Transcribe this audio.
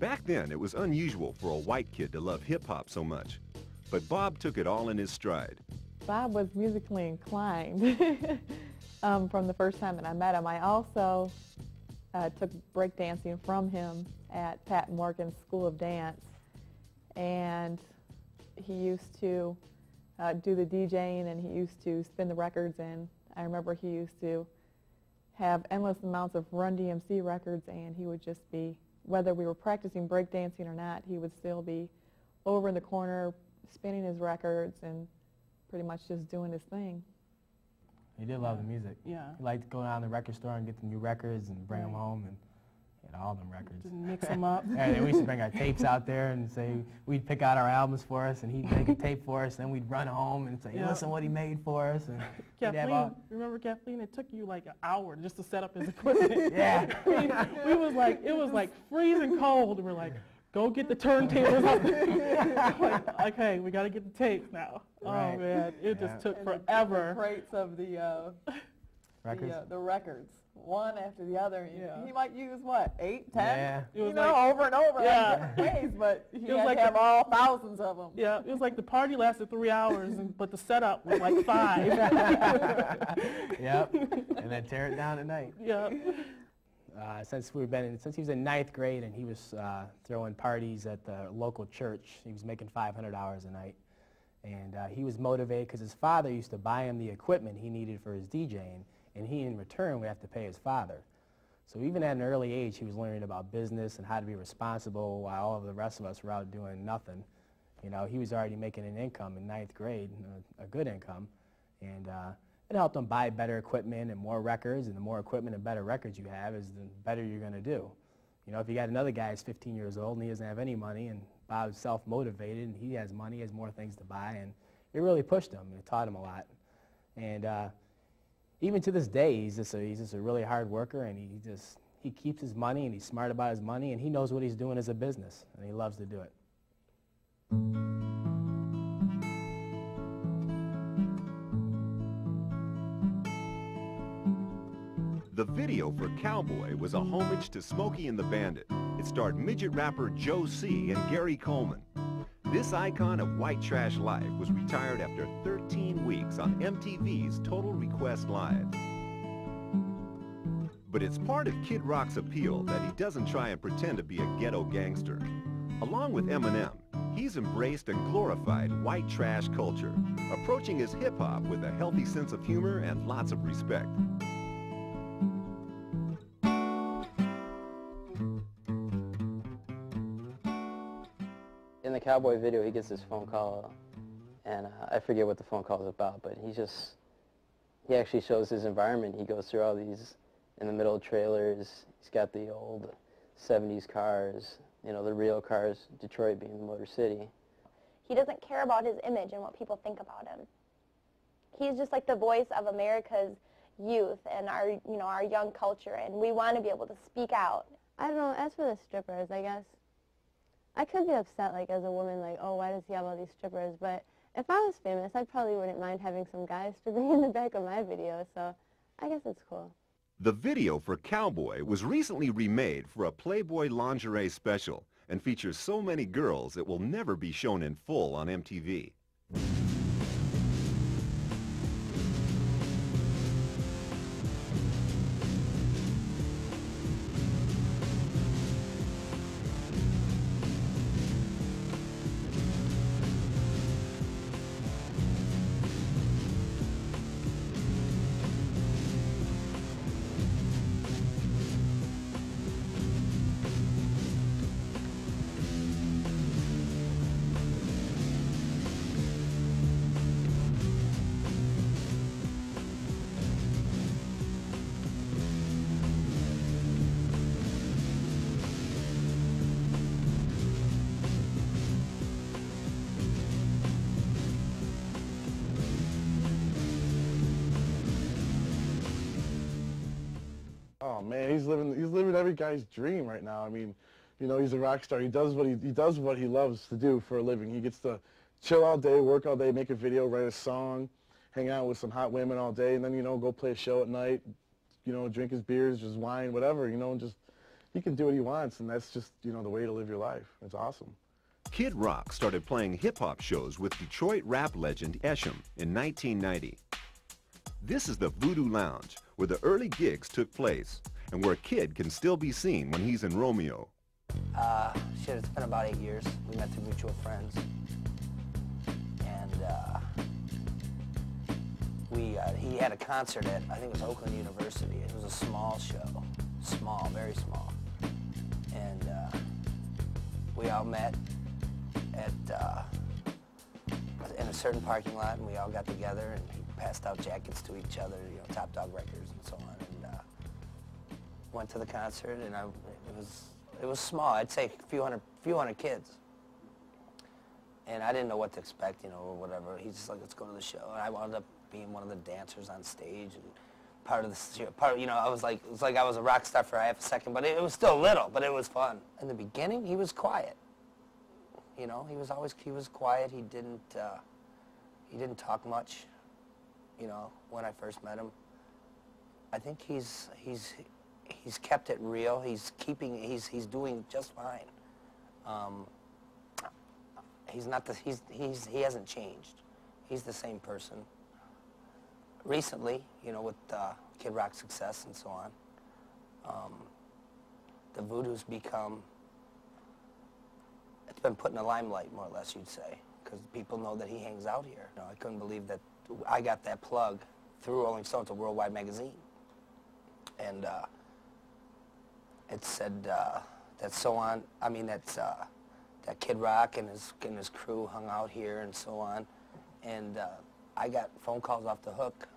Back then, it was unusual for a white kid to love hip-hop so much. But Bob took it all in his stride. Bob was musically inclined from the first time that I met him. I also took breakdancing from him at Pat Morgan's School of Dance. And he used to do the DJing, and he used to spin the records, and I remember he used to have endless amounts of Run DMC records, and he would just be, whether we were practicing breakdancing or not, he would still be over in the corner spinning his records and pretty much just doing his thing. He did love the music. Yeah. He liked to go down to the record store and get the new records and bring them home, and he had all them records. Just mix them up. And we used to bring our tapes out there and say, we'd pick out our albums for us, and he'd make a tape for us, then we'd run home and say, listen what he made for us. And Kathleen, remember Kathleen? It took you like an hour just to set up his equipment. Yeah. I mean, it was like freezing cold, and we're like, go get the turntables out. Like, okay, we got to get the tapes now. Right. Oh man, it just took And forever. The crates of the Records? the records, one after the other. Yeah. He might use what, 8, 10? Yeah. It was you know, like, over and over, yeah. like different ways, but he was had like to have all thousands of them. Yeah, it was like the party lasted 3 hours, but the setup was like 5. Yep. And then tear it down at night. Yeah. Since he was in 9th grade and he was throwing parties at the local church, he was making $500 a night. And he was motivated because his father used to buy him the equipment he needed for his DJing, and he in return would have to pay his father. So even at an early age, he was learning about business and how to be responsible while all of the rest of us were out doing nothing. You know, he was already making an income in 9th grade, a good income, and it helped him buy better equipment and more records, and the more equipment and better records you have is the better you're going to do. You know, if you got another guy who's 15 years old and he doesn't have any money, and Bob's self-motivated and he has money, he has more things to buy, and it really pushed him and it taught him a lot. And even to this day, he's just a really hard worker, and he keeps his money, and he's smart about his money, and he knows what he's doing as a business, and he loves to do it. The video for Cowboy was a homage to Smokey and the Bandit. It starred midget rapper Joe C. and Gary Coleman. This icon of white trash life was retired after 13 weeks on MTV's Total Request Live. But it's part of Kid Rock's appeal that he doesn't try and pretend to be a ghetto gangster. Along with Eminem, he's embraced and glorified white trash culture, approaching his hip-hop with a healthy sense of humor and lots of respect. In the Cowboy video, he gets this phone call, and I forget what the phone call is about, but he actually shows his environment. He goes through all these in the middle trailers. He's got the old 70s cars, you know, the real cars, Detroit being the Motor City. He doesn't care about his image and what people think about him. He's just like the voice of America's youth and our young culture, and we want to be able to speak out. I don't know, as for the strippers, I guess, I could be upset, like, as a woman, like, oh, why does he have all these strippers? But if I was famous, I probably wouldn't mind having some guys stripping in the back of my video, so I guess it's cool. The video for Cowboy was recently remade for a Playboy lingerie special and features so many girls it will never be shown in full on MTV. Oh man, he's living every guy's dream right now. I mean, you know, he's a rock star. He does what he loves to do for a living. He gets to chill all day, work all day, make a video, write a song, hang out with some hot women all day, and then, you know, go play a show at night, you know, drink his beers, just wine, whatever, you know, and just he can do what he wants, and that's just, you know, the way to live your life. It's awesome. Kid Rock started playing hip-hop shows with Detroit rap legend Esham in 1990. This is the Voodoo Lounge, where the early gigs took place, and where Kid can still be seen when he's in Romeo. It's been about 8 years. We met through mutual friends. And he had a concert at, I think it was Oakland University. It was a small show, small, very small. And we all met at in a certain parking lot, and we all got together, and he passed out jackets to each other, you know, Top Dog records and so on. And went to the concert, and it was small. I'd say a few hundred kids. And I didn't know what to expect, you know, or whatever. He's just like, let's go to the show. And I wound up being one of the dancers on stage, and part of the, you know, it was like I was a rock star for half a second, but it was still little, but it was fun. In the beginning, he was quiet. You know, he was quiet. He didn't talk much, you know, when I first met him. I think he's kept it real. He's doing just fine. He hasn't changed. He's the same person. Recently, you know, with Kid Rock's success and so on, the Voodoo's become, it's been put in the limelight, more or less, you'd say, because people know that he hangs out here. You know, I couldn't believe that I got that plug through Rolling Stone to Worldwide Magazine. And it said that so on, I mean, that Kid Rock and his crew hung out here and so on. And I got phone calls off the hook